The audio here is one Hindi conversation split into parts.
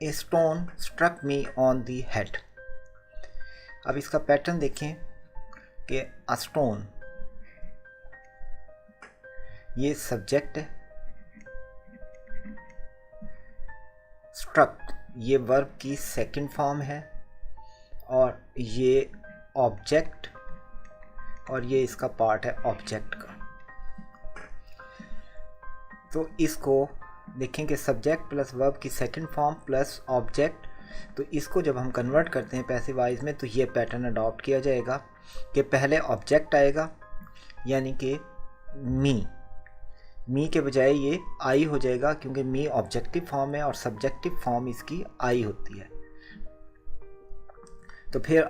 A stone struck me on the head. अब इसका पैटर्न देखें कि अ स्टोन, ये सब्जेक्ट है, स्ट्रक ये वर्ब की सेकंड फॉर्म है, और ये ऑब्जेक्ट, और ये इसका पार्ट है ऑब्जेक्ट का। तो इसको देखें कि सब्जेक्ट प्लस वर्ब की सेकंड फॉर्म प्लस ऑब्जेक्ट, तो इसको जब हम कन्वर्ट करते हैं पैसिव वॉइस में तो ये पैटर्न अडॉप्ट किया जाएगा कि पहले ऑब्जेक्ट आएगा, यानी कि मी के बजाय ये आई हो जाएगा, क्योंकि मी ऑब्जेक्टिव फॉर्म है और सब्जेक्टिव फॉर्म इसकी आई होती है। तो फिर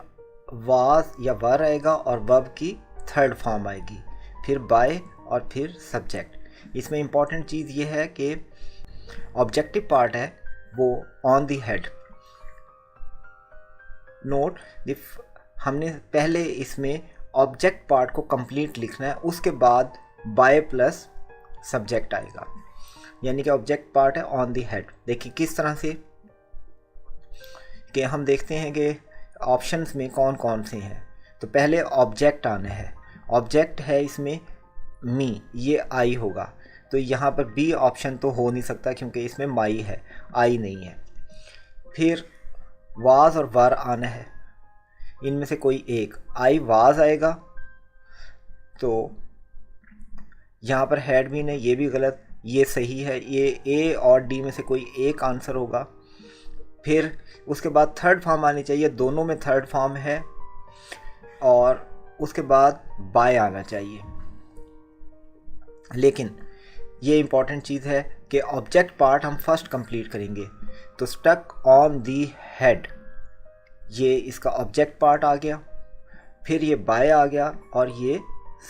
वाज या वर आएगा और वर्ब की थर्ड फॉर्म आएगी, फिर बाय और फिर सब्जेक्ट। इसमें इंपॉर्टेंट चीज़ ये है कि ऑब्जेक्टिव पार्ट है वो ऑन दी हेड। नोट हमने पहले इसमें ऑब्जेक्ट पार्ट को कंप्लीट लिखना है, उसके बाद बाय प्लस सब्जेक्ट आएगा, यानी कि ऑब्जेक्ट पार्ट है ऑन दी हेड। देखिए किस तरह से कि हम देखते हैं कि ऑप्शंस में कौन कौन से हैं। तो पहले ऑब्जेक्ट आना है, ऑब्जेक्ट है इसमें मी, ये आई होगा, तो यहाँ पर बी ऑप्शन तो हो नहीं सकता क्योंकि इसमें माई है, आई नहीं है। फिर वाज और वर आना है, इनमें से कोई एक, आई वाज आएगा, तो यहाँ पर हैड भी नहीं, ये भी गलत, ये सही है, ये ए और डी में से कोई एक आंसर होगा। फिर उसके बाद थर्ड फॉर्म आनी चाहिए, दोनों में थर्ड फॉर्म है, और उसके बाद बाय आना चाहिए। लेकिन ये इंपॉर्टेंट चीज़ है कि ऑब्जेक्ट पार्ट हम फर्स्ट कंप्लीट करेंगे। तो स्टक ऑन दी हेड, ये इसका ऑब्जेक्ट पार्ट आ गया, फिर ये बाय आ गया, और ये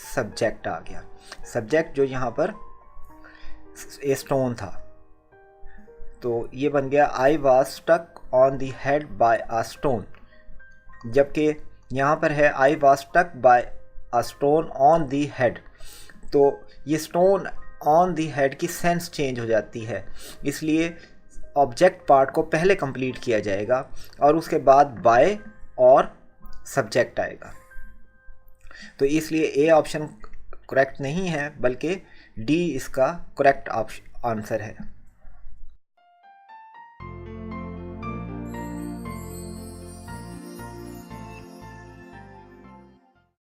सब्जेक्ट आ गया। सब्जेक्ट जो यहाँ पर ए स्टोन था, तो ये बन गया I was stuck on the head by a stone, जबकि यहाँ पर है I was stuck by a stone on the head. तो ये स्टोन ऑन दी हेड की सेंस चेंज हो जाती है, इसलिए ऑब्जेक्ट पार्ट को पहले कंप्लीट किया जाएगा और उसके बाद बाय और सब्जेक्ट आएगा। तो इसलिए ए ऑप्शन करेक्ट नहीं है, बल्कि डी इसका करेक्ट आंसर है।